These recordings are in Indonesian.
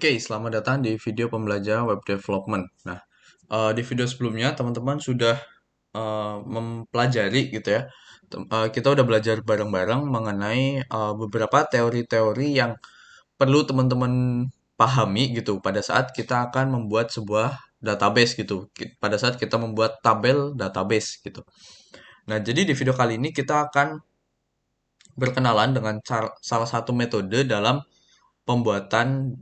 Oke, selamat datang di video pembelajaran web development. Nah, di video sebelumnya teman-teman sudah mempelajari gitu ya. Kita udah belajar bareng-bareng mengenai beberapa teori-teori yang perlu teman-teman pahami gitu pada saat kita akan membuat sebuah database gitu. Pada saat kita membuat tabel database gitu. Nah, jadi di video kali ini kita akan berkenalan dengan salah satu metode dalam pembuatan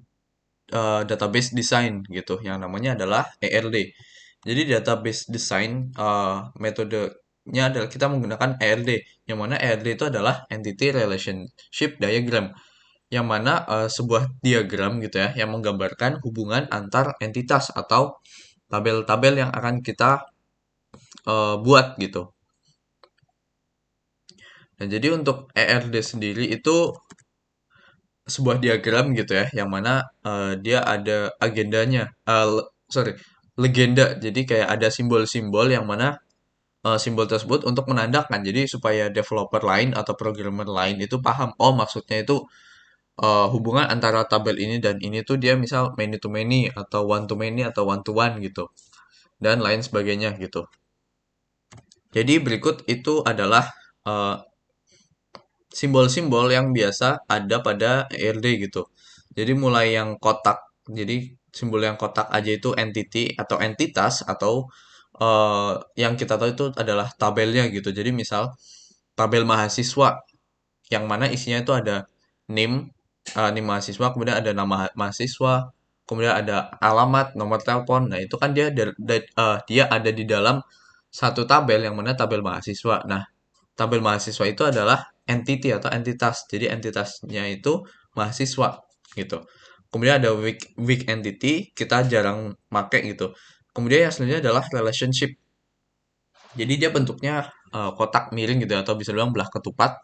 database design gitu yang namanya adalah ERD. Jadi database design metodenya adalah kita menggunakan ERD yang mana ERD itu adalah entity relationship diagram yang mana sebuah diagram gitu ya yang menggambarkan hubungan antar entitas atau tabel-tabel yang akan kita buat gitu. Nah, jadi untuk ERD sendiri itu sebuah diagram gitu ya, yang mana dia ada agendanya, sorry, legenda. Jadi kayak ada simbol-simbol yang mana simbol tersebut untuk menandakan. Jadi supaya developer lain atau programmer lain itu paham, oh maksudnya itu hubungan antara tabel ini dan ini tuh dia misal many to many atau one to many atau one to one gitu dan lain sebagainya gitu. Jadi berikut itu adalah eh, simbol-simbol yang biasa ada pada ERD gitu. Jadi mulai yang kotak, jadi simbol yang kotak aja itu entity atau entitas atau yang kita tahu itu adalah tabelnya gitu. Jadi misal tabel mahasiswa yang mana isinya itu ada NIM, NIM mahasiswa, kemudian ada nama mahasiswa, kemudian ada alamat, nomor telepon. Nah, itu kan dia ada di dalam satu tabel yang mana tabel mahasiswa. Nah, tabel mahasiswa itu adalah entity atau entitas. Jadi entitasnya itu mahasiswa gitu. Kemudian ada weak entity, kita jarang make gitu. Kemudian yang selanjutnya adalah relationship. Jadi dia bentuknya kotak miring gitu ya, atau bisa bilang belah ketupat.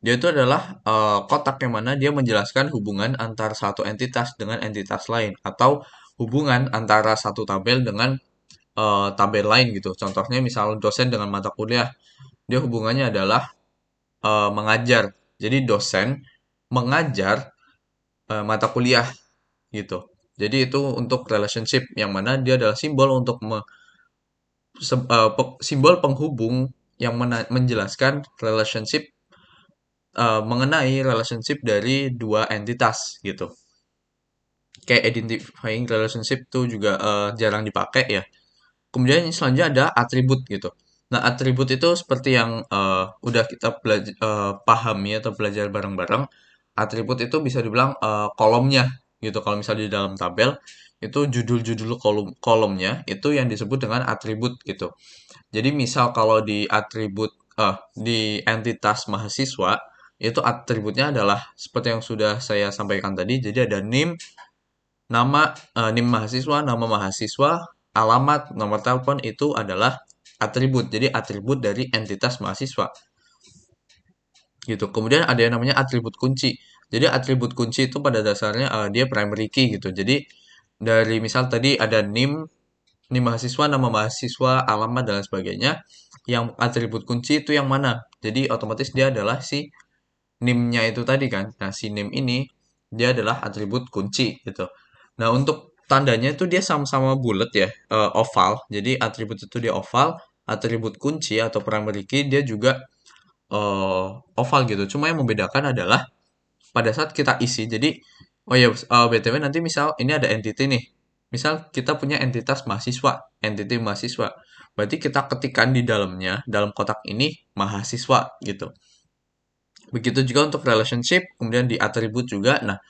Dia itu adalah kotak yang mana dia menjelaskan hubungan antara satu entitas dengan entitas lain atau hubungan antara satu tabel dengan tabel lain gitu. Contohnya misal dosen dengan mata kuliah, dia hubungannya adalah mengajar. Jadi dosen mengajar mata kuliah gitu. Jadi itu untuk relationship yang mana dia adalah simbol untuk simbol penghubung yang menjelaskan relationship mengenai relationship dari dua entitas gitu. Kayak identifying relationship tuh juga jarang dipakai ya. Kemudian yang selanjutnya ada atribut gitu. Nah, atribut itu seperti yang udah kita pahami atau belajar bareng-bareng. Atribut itu bisa dibilang kolomnya gitu. Kalau misalnya di dalam tabel itu judul-judul kolomnya itu yang disebut dengan atribut gitu. Jadi misal kalau di atribut di entitas mahasiswa itu atributnya adalah seperti yang sudah saya sampaikan tadi. Jadi ada NIM, NIM mahasiswa, nama mahasiswa, alamat, nomor telepon itu adalah atribut. Jadi atribut dari entitas mahasiswa gitu. Kemudian ada yang namanya atribut kunci. Jadi atribut kunci itu pada dasarnya dia primary key gitu. Jadi dari misal tadi ada NIM mahasiswa, nama mahasiswa, alamat dan lain sebagainya. Yang atribut kunci itu yang mana? Jadi otomatis dia adalah si NIM-nya itu tadi kan. Nah, si NIM ini dia adalah atribut kunci gitu. Nah, untuk tandanya itu dia sama-sama bulat ya, oval. Jadi atribut itu dia oval, atribut kunci atau primary key dia juga oval gitu. Cuma yang membedakan adalah pada saat kita isi. Jadi oh ya BTW nanti misal ini ada entity nih. Misal kita punya entitas mahasiswa, entity mahasiswa. Berarti kita ketikkan di dalamnya, dalam kotak ini mahasiswa gitu. Begitu juga untuk relationship, kemudian di atribut juga. Nah,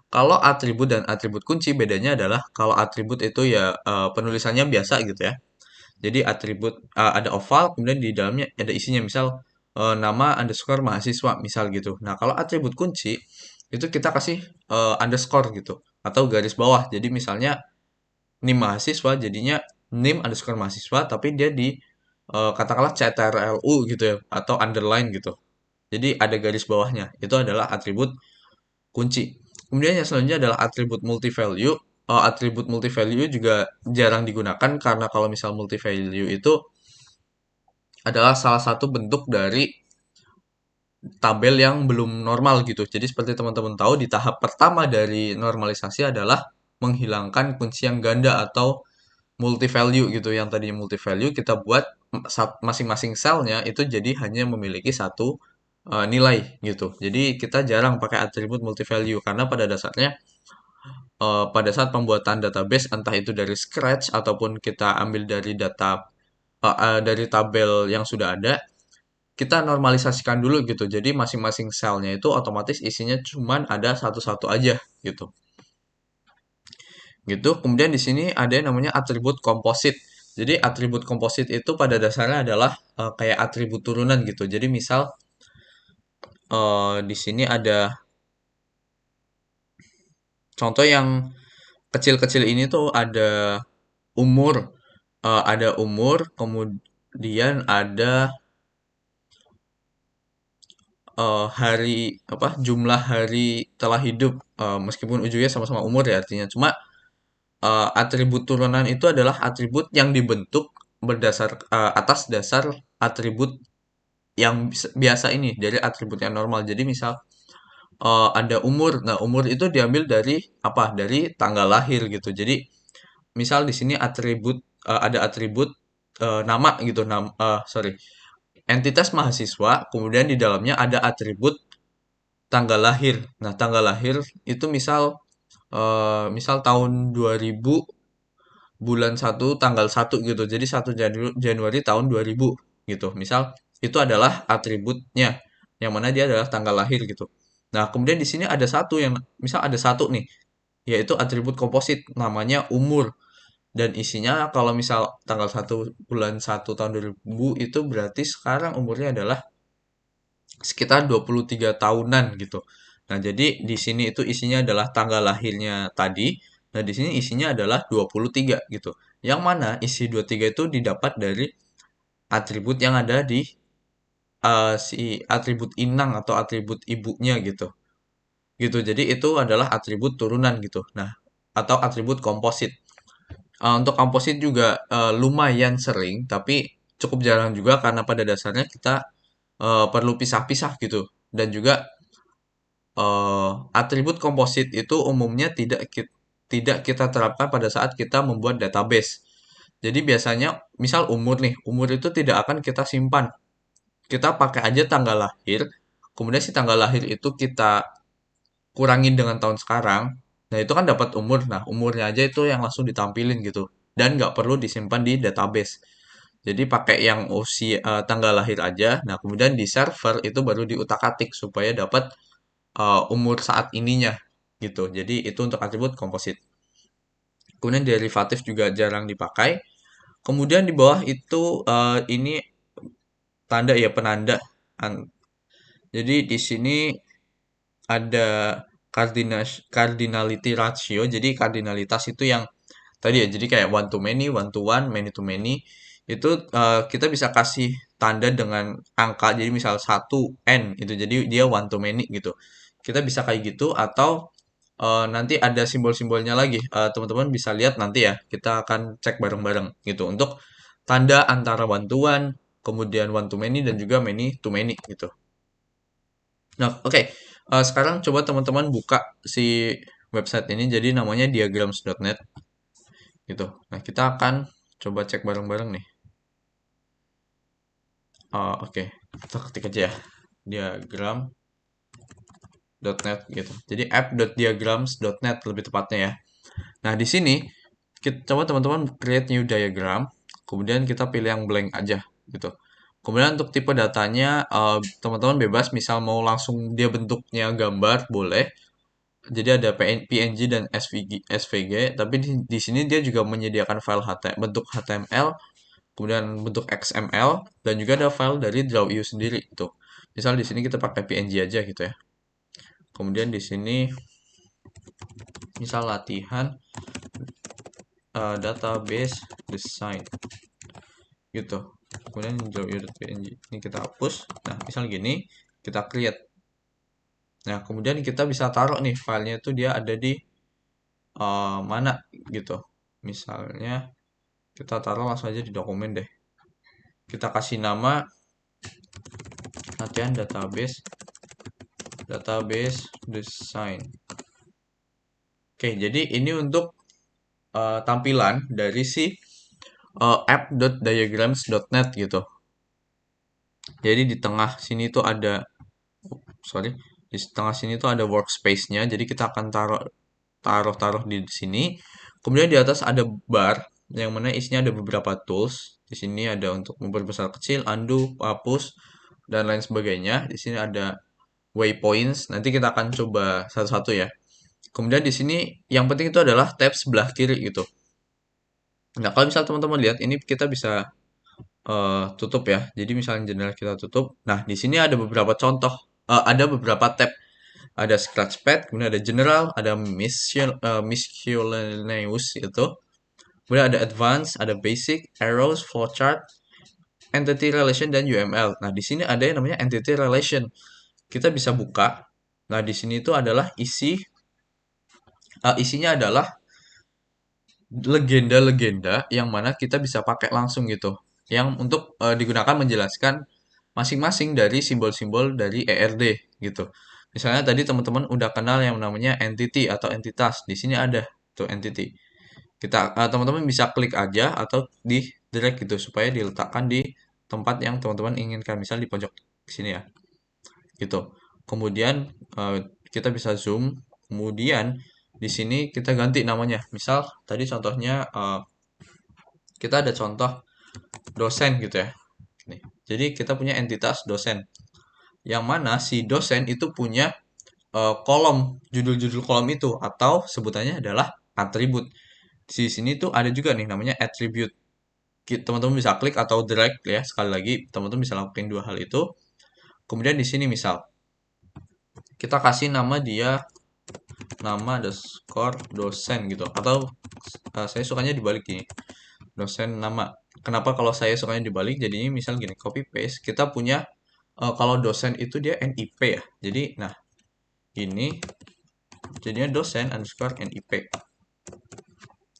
kalau atribut dan atribut kunci bedanya adalah kalau atribut itu ya penulisannya biasa gitu ya. Jadi atribut ada oval, kemudian di dalamnya ada isinya misal nama underscore mahasiswa misal gitu. Nah, kalau atribut kunci itu kita kasih underscore gitu atau garis bawah. Jadi misalnya NIM mahasiswa jadinya NIM underscore mahasiswa tapi dia di katakanlah CTRLU gitu ya atau underline gitu. Jadi ada garis bawahnya. Itu adalah atribut kunci. Kemudian yang selanjutnya adalah atribut multi-value. Atribut multi-value juga jarang digunakan karena kalau misal multi-value itu adalah salah satu bentuk dari tabel yang belum normal gitu. Jadi seperti teman-teman tahu di tahap pertama dari normalisasi adalah menghilangkan kunci yang ganda atau multi value gitu. Yang tadinya multi value kita buat masing-masing selnya itu jadi hanya memiliki satu nilai gitu. Jadi kita jarang pakai atribut multi value karena pada dasarnya pada saat pembuatan database entah itu dari scratch ataupun kita ambil dari dari tabel yang sudah ada, kita normalisasikan dulu gitu. Jadi masing-masing selnya itu otomatis isinya cuman ada satu-satu aja gitu. Gitu. Kemudian di sini ada yang namanya atribut komposit. Jadi atribut komposit itu pada dasarnya adalah kayak atribut turunan gitu. Jadi misal di sini ada contoh yang kecil-kecil ini tuh umur, ada umur, kemudian ada hari apa jumlah hari telah hidup, meskipun ujungnya sama-sama umur ya artinya. Cuma atribut turunan itu adalah atribut yang dibentuk atas dasar atribut yang biasa ini dari atribut yang normal. Jadi misal ada umur. Nah, umur itu diambil dari apa? Dari tanggal lahir gitu. Jadi misal di sini ada atribut nama gitu. Sorry, entitas mahasiswa. Kemudian di dalamnya ada atribut tanggal lahir. Nah, tanggal lahir itu misal tahun 2000 bulan 1 tanggal 1 gitu. Jadi 1 Januari tahun 2000 gitu. Misal itu adalah atributnya yang mana dia adalah tanggal lahir gitu. Nah, kemudian di sini ada satu yang misal ada satu nih, yaitu atribut komposit namanya umur dan isinya kalau misal tanggal 1 bulan 1 tahun 2000 itu berarti sekarang umurnya adalah sekitar 23 tahunan gitu. Nah, jadi di sini itu isinya adalah tanggal lahirnya tadi. Nah, di sini isinya adalah 23 gitu. Yang mana isi 23 itu didapat dari atribut yang ada di si atribut inang atau atribut ibunya gitu. Gitu. Jadi itu adalah atribut turunan gitu. Nah, atau atribut komposit. Untuk komposit juga lumayan sering, tapi cukup jarang juga karena pada dasarnya kita perlu pisah-pisah gitu. Dan juga atribut komposit itu umumnya tidak kita terapkan pada saat kita membuat database. Jadi biasanya misal umur nih, umur itu tidak akan kita simpan. Kita pakai aja tanggal lahir, kemudian si tanggal lahir itu kita kurangin dengan tahun sekarang. Nah, itu kan dapat umur. Nah, umurnya aja itu yang langsung ditampilin gitu. Dan nggak perlu disimpan di database. Jadi pakai yang usia tanggal lahir aja. Nah, kemudian di server itu baru diutak-atik supaya dapat umur saat ininya gitu. Jadi itu untuk atribut komposit. Kemudian derivatif juga jarang dipakai. Kemudian di bawah itu ini tanda ya penanda. Jadi di sini ada cardinality ratio. Jadi kardinalitas itu yang tadi ya. Jadi kayak one to one, many to many. Itu kita bisa kasih tanda dengan angka. Jadi misal 1 n itu. Jadi dia one to many gitu. Kita bisa kayak gitu atau nanti ada simbol-simbolnya lagi. Teman-teman bisa lihat nanti ya. Kita akan cek bareng-bareng gitu untuk tanda antara one to one, kemudian one to many dan juga many to many gitu. Nah, oke. Sekarang coba teman-teman buka si website ini. Jadi namanya diagrams.net gitu. Nah, kita akan coba cek bareng-bareng nih. Oke. Kita ketik aja ya. Diagram.net gitu. Jadi app.diagrams.net lebih tepatnya ya. Nah, di sini kita coba teman-teman create new diagram, kemudian kita pilih yang blank aja gitu. Kemudian untuk tipe datanya teman-teman bebas, misal mau langsung dia bentuknya gambar boleh. Jadi ada PNG dan SVG, tapi di sini dia juga menyediakan file bentuk HTML, kemudian bentuk XML dan juga ada file dari Draw.io sendiri gitu. Misal di sini kita pakai PNG aja gitu ya. Kemudian di sini misal latihan database design gitu. Kemudian draw.png ini kita hapus. Nah, misal gini, kita create. Nah, kemudian kita bisa taruh nih filenya itu dia ada di mana gitu. Misalnya kita taruh langsung aja di dokumen deh. Kita kasih nama latihan database database design. Oke, jadi ini untuk tampilan dari si app.diagrams.net gitu. Jadi di tengah sini tuh ada, sorry, di tengah sini tuh ada workspace-nya. Jadi kita akan taruh di sini. Kemudian di atas ada bar yang mana isinya ada beberapa tools. Di sini ada untuk memperbesar kecil, undo, hapus, dan lain sebagainya. Di sini ada waypoints. Nanti kita akan coba satu-satu ya. Kemudian di sini yang penting itu adalah tab sebelah kiri gitu. Nah, kalau misal teman-teman lihat ini kita bisa tutup ya. Jadi misalnya jendela kita tutup. Nah, di sini ada beberapa contoh, ada beberapa tab. Ada Scratchpad, kemudian ada General, ada Miscellaneous itu. Kemudian ada Advanced, ada Basic, Arrows, Flowchart, Entity Relation, dan UML. Nah, di sini ada yang namanya Entity Relation. Kita bisa buka. Nah, di sini itu adalah isinya adalah legenda-legenda yang mana kita bisa pakai langsung gitu. Yang untuk digunakan menjelaskan masing-masing dari simbol-simbol dari ERD gitu. Misalnya tadi teman-teman udah kenal yang namanya entity atau entitas. Di sini ada tuh entity. Teman-teman bisa klik aja atau di drag gitu supaya diletakkan di tempat yang teman-teman inginkan. Misal di pojok sini ya. Gitu. Kemudian kita bisa zoom. Kemudian di sini kita ganti namanya. Misal tadi contohnya kita ada contoh dosen gitu ya. Nih. Jadi kita punya entitas dosen. Yang mana si dosen itu punya kolom, judul-judul kolom itu atau sebutannya adalah atribut. Di sini tuh ada juga nih namanya attribute. Teman-teman bisa klik atau drag ya. Sekali lagi teman-teman bisa lakukan dua hal itu. Kemudian di sini misal kita kasih nama dia nama underscore dosen gitu atau saya sukanya dibalik gini. Dosen nama. Kenapa kalau saya sukanya dibalik? Jadinya misal gini, copy paste. Kita punya kalau dosen itu dia NIP ya. Jadi nah ini jadinya dosen underscore NIP.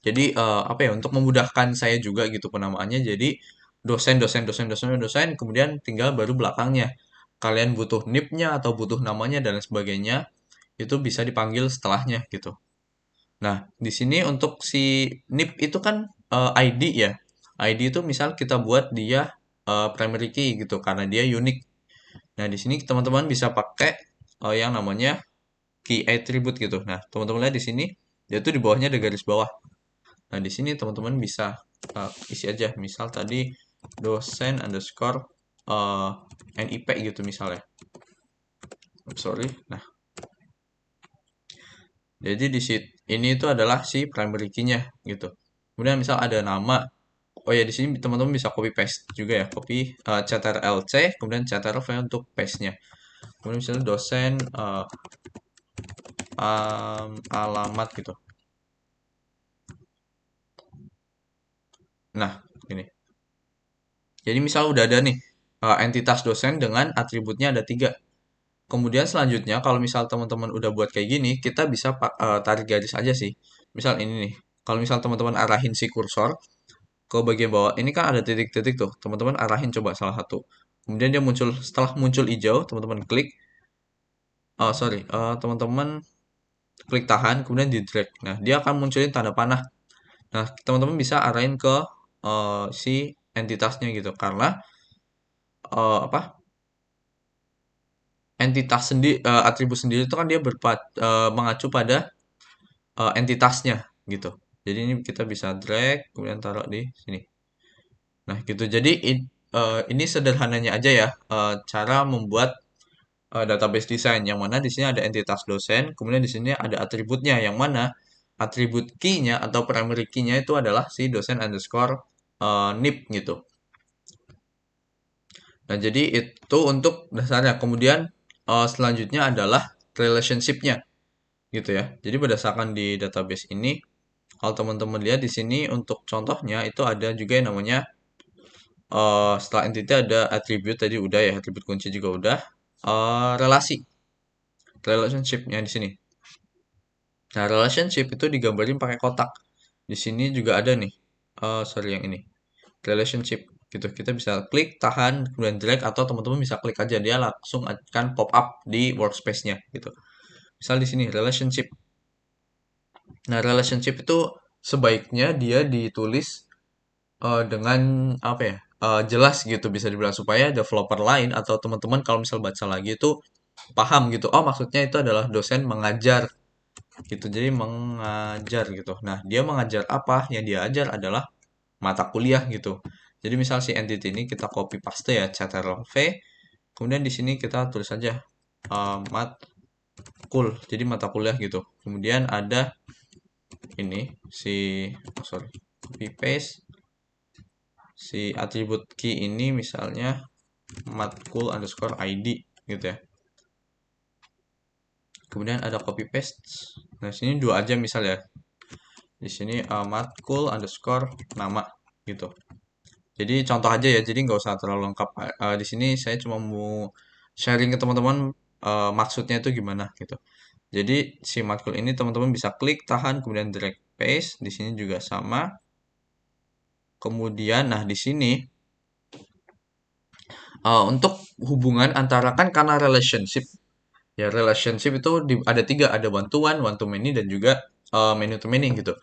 Jadi apa ya untuk memudahkan saya juga gitu penamaannya. Jadi dosen dosen dosen dosen dosen kemudian tinggal baru belakangnya. Kalian butuh NIP-nya atau butuh namanya dan lain sebagainya itu bisa dipanggil setelahnya gitu. Nah, di sini untuk si NIP itu kan ID ya. ID itu misal kita buat dia primary key gitu karena dia unik. Nah, di sini teman-teman bisa pakai yang namanya key attribute gitu. Nah, teman-teman lihat di sini dia tuh di bawahnya ada garis bawah. Nah, di sini teman-teman bisa isi aja. Misal tadi dosen underscore uh, NIP gitu misalnya. Sorry. Nah, jadi di sheet ini itu adalah si primary key-nya gitu. Kemudian misal ada nama. Oh ya, di sini teman-teman bisa copy paste juga ya. Copy CTRL-C, kemudian CTRL-V untuk paste-nya. Kemudian misalnya dosen alamat gitu. Nah, ini. Jadi misal udah ada nih entitas dosen dengan atributnya ada tiga. Kemudian selanjutnya kalau misal teman-teman udah buat kayak gini, kita bisa tarik garis aja sih. Misal ini nih. Kalau misal teman-teman arahin si kursor ke bagian bawah, ini kan ada titik-titik tuh. Teman-teman arahin coba salah satu. Kemudian dia muncul setelah muncul hijau, teman-teman klik. Oh, sorry, teman-teman klik tahan, kemudian di drag. Nah, dia akan munculin tanda panah. Nah, teman-teman bisa arahin ke si entitasnya gitu. Karena apa? Entitas sendiri, atribut sendiri itu kan dia mengacu pada entitasnya gitu. Jadi ini kita bisa drag kemudian taruh di sini. Nah, gitu. Jadi ini sederhananya aja ya cara membuat database design yang mana di sini ada entitas dosen, kemudian di sini ada atributnya yang mana atribut key-nya atau primary key-nya itu adalah si dosen underscore NIP gitu. Nah, jadi itu untuk dasarnya. Kemudian selanjutnya adalah relationship-nya gitu ya. Jadi berdasarkan di database ini, kalau teman-teman lihat di sini untuk contohnya itu ada juga yang namanya setelah entity ada attribute tadi udah ya, atribut kunci juga udah. Relasi, relationship-nya di sini. Nah, relationship itu digambarin pakai kotak. Di sini juga ada nih. Sorry yang ini. Relationship. gitu. Kita bisa klik, tahan, kemudian drag, atau teman-teman bisa klik aja, dia langsung akan pop up di workspace-nya gitu. Misal di sini relationship. Nah, relationship itu sebaiknya dia ditulis dengan apa ya? Jelas gitu bisa dibilang supaya developer lain atau teman-teman kalau misal baca lagi itu paham gitu. Oh, maksudnya itu adalah dosen mengajar gitu. Jadi mengajar gitu. Nah, dia mengajar apa? Yang dia ajar adalah mata kuliah gitu. Jadi misal si entity ini kita copy paste ya Ctrl V, kemudian di sini kita tulis saja matkul. Jadi mata kuliah gitu. Kemudian ada ini si sorry, copy paste si atribut key ini misalnya matkul underscore ID gitu ya. Kemudian ada copy paste. Nah, sini dua aja misal ya. Di sini matkul underscore nama gitu. Jadi contoh aja ya, jadi nggak usah terlalu lengkap. Di sini saya cuma mau sharing ke teman-teman maksudnya itu gimana gitu. Jadi si matkul ini teman-teman bisa klik, tahan, kemudian drag paste. Di sini juga sama. Kemudian, nah di sini untuk hubungan antara kan karena relationship ya relationship itu ada tiga, ada one to many, dan juga many to many gitu.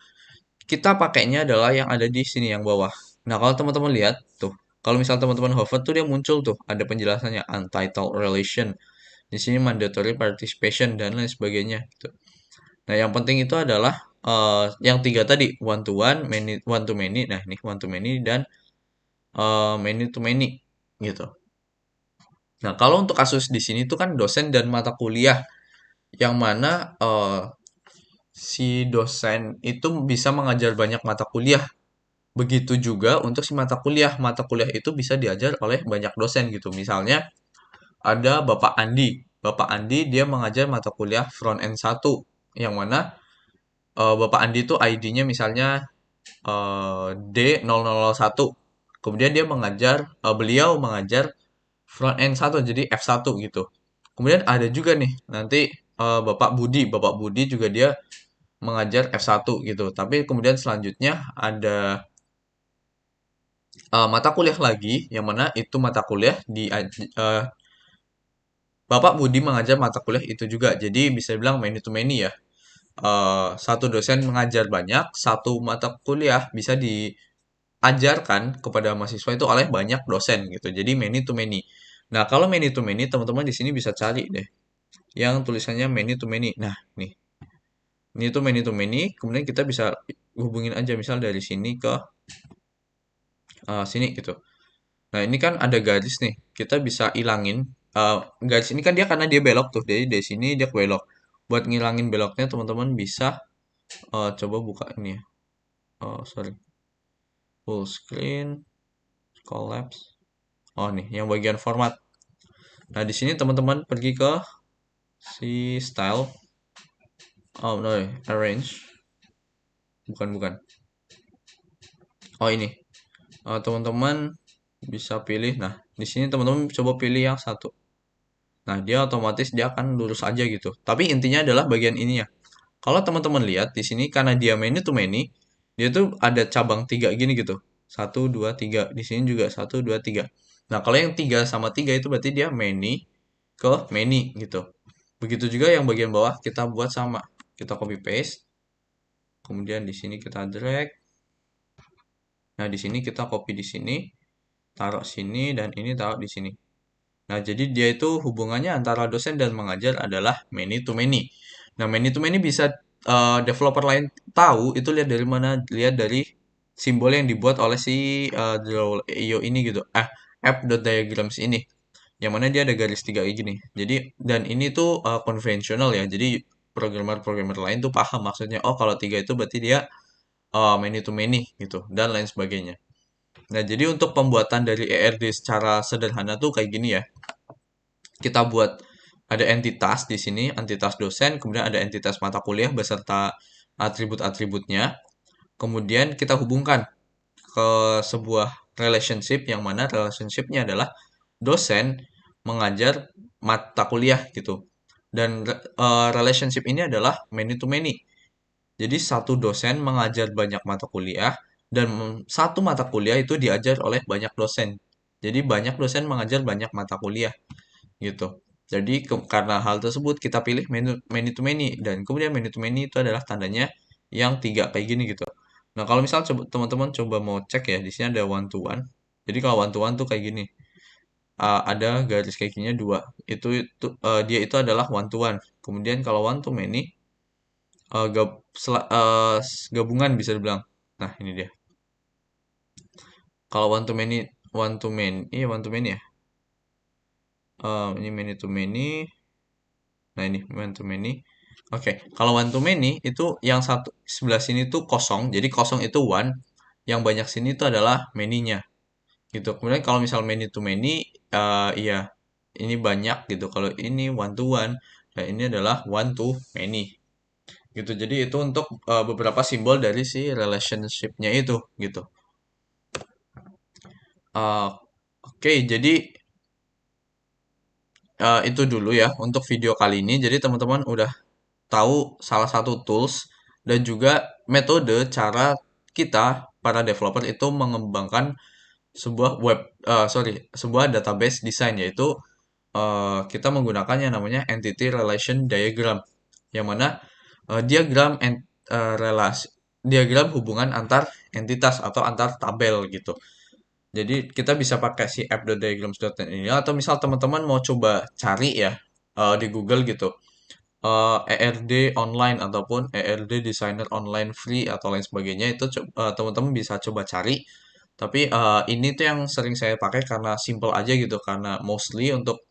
Kita pakainya adalah yang ada di sini yang bawah. Nah, kalau teman-teman lihat tuh, kalau misal teman-teman hover tuh dia muncul tuh, ada penjelasannya untitled relation. Di sini mandatory participation dan lain sebagainya gitu. Nah, yang penting itu adalah yang tiga tadi, one to many. Nah, ini one to many dan many to many gitu. Nah, kalau untuk kasus di sini tuh kan dosen dan mata kuliah yang mana si dosen itu bisa mengajar banyak mata kuliah. Begitu juga untuk si mata kuliah. Mata kuliah itu bisa diajar oleh banyak dosen gitu. Misalnya ada Bapak Andi. Bapak Andi dia mengajar mata kuliah front end 1 yang mana Bapak Andi itu ID-nya misalnya D0001. Kemudian beliau mengajar front end 1 jadi F1 gitu. Kemudian ada juga nih nanti Bapak Budi. Bapak Budi juga dia mengajar F1 gitu. Tapi kemudian selanjutnya ada mata kuliah lagi, yang mana itu mata kuliah Bapak Budi mengajar mata kuliah itu juga. Jadi bisa bilang many to many ya. Satu dosen mengajar banyak, satu mata kuliah bisa diajarkan kepada mahasiswa itu oleh banyak dosen gitu. Jadi many to many. Nah, kalau many to many, teman-teman di sini bisa cari deh yang tulisannya many to many. Nah, nih. Ini tuh many to many, kemudian kita bisa hubungin aja misal dari sini ke sini gitu. Nah, ini kan ada garis nih. Kita bisa ilangin. Garis ini kan dia karena dia belok tuh. Jadi dari sini dia ke belok. Buat ngilangin beloknya, teman-teman bisa coba buka ini ya. Sorry. Full screen. Collapse. Oh, nih. Yang bagian format. Nah, di sini teman-teman pergi ke si style. Oh, no. Arrange. Bukan. Oh, ini. Teman-teman bisa pilih. Nah, di sini teman-teman coba pilih yang satu. Nah, dia otomatis dia akan lurus aja gitu. Tapi intinya adalah bagian ini ya. Kalau teman-teman lihat di sini karena dia many to many, dia tuh ada cabang tiga gini gitu. Satu, dua, tiga. Di sini juga satu, dua, tiga. Nah, kalau yang tiga sama tiga itu berarti dia many ke many gitu. Begitu juga yang bagian bawah kita buat sama. Kita copy paste. Kemudian di sini kita drag. Nah, di sini kita copy di sini, taruh sini, dan ini taruh di sini. Nah, jadi dia itu hubungannya antara dosen dan mengajar adalah many to many. Nah, many to many bisa developer lain tahu itu lihat dari mana? Lihat dari simbol yang dibuat oleh si Draw.io ini gitu. App.diagrams ini. Yang mana dia ada garis tiga kayak gini. Jadi dan ini tuh konvensional ya. Jadi programmer-programmer lain tuh paham maksudnya. Oh, kalau tiga itu berarti dia many to many gitu dan lain sebagainya. Nah, jadi untuk pembuatan dari ERD secara sederhana tuh kayak gini ya. Kita buat ada entitas di sini, entitas dosen, kemudian ada entitas mata kuliah beserta atribut-atributnya. Kemudian kita hubungkan ke sebuah relationship yang mana relationship-nya adalah dosen mengajar mata kuliah gitu. Dan relationship ini adalah many to many. Jadi satu dosen mengajar banyak mata kuliah dan satu mata kuliah itu diajar oleh banyak dosen. Jadi banyak dosen mengajar banyak mata kuliah gitu. Jadi karena hal tersebut kita pilih many to many, dan kemudian many to many itu adalah tandanya yang tiga kayak gini gitu. Nah, kalau misal coba teman-teman coba mau cek ya, di sini ada one to one. Jadi kalau one to one tuh kayak gini. Ada garis kakinya dua. Dia itu adalah one to one. Kemudian kalau one to many, gabungan bisa dibilang. Nah, ini dia. Kalau one to many ya. Ini many to many. Nah, ini one to many. Oke, kalau one to many itu yang satu sebelah sini tuh kosong. Jadi kosong itu one, yang banyak sini itu adalah many-nya gitu. Kemudian kalau misal many to many, iya ini banyak gitu. Kalau ini one to one, dan ini adalah one to many gitu. Jadi itu untuk beberapa simbol dari si relationship-nya itu gitu. Eh, Oke, jadi itu dulu ya untuk video kali ini. Jadi teman-teman udah tahu salah satu tools dan juga metode cara kita para developer itu mengembangkan sebuah database design, yaitu kita menggunakan yang namanya entity relation diagram, yang mana relasi diagram hubungan antar entitas atau antar tabel gitu. Jadi kita bisa pakai si app.diagrams.net ini, atau misal teman-teman mau coba cari ya di Google gitu, ERD online ataupun ERD designer online free atau lain sebagainya, itu teman-teman bisa coba cari. Tapi ini tuh yang sering saya pakai karena simple aja gitu, karena mostly untuk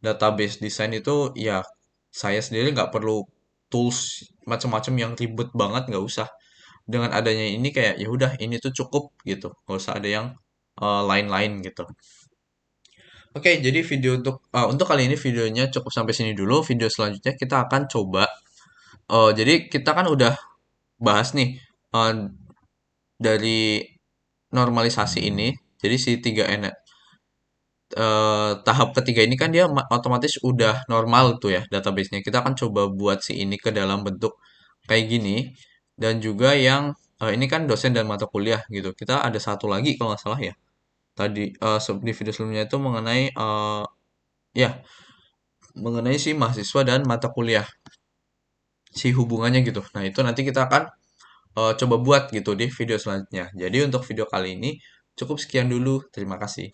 database design itu ya saya sendiri nggak perlu tools macam-macam yang ribet banget, nggak usah. Dengan adanya ini kayak ya udah ini tuh cukup gitu, nggak usah ada yang lain-lain gitu. Oke, jadi untuk kali ini videonya cukup sampai sini dulu. Video selanjutnya kita akan coba. Jadi kita kan udah bahas nih eh, dari normalisasi ini. Jadi si tahap ketiga ini kan dia otomatis udah normal tuh ya databasenya. Kita akan coba buat si ini ke dalam bentuk kayak gini. Dan juga yang ini kan dosen dan mata kuliah gitu. Kita ada satu lagi kalau nggak salah ya. Tadi di video sebelumnya itu ya mengenai si mahasiswa dan mata kuliah, si hubungannya gitu. Nah, itu nanti kita akan coba buat gitu di video selanjutnya. Jadi untuk video kali ini cukup sekian dulu. Terima kasih.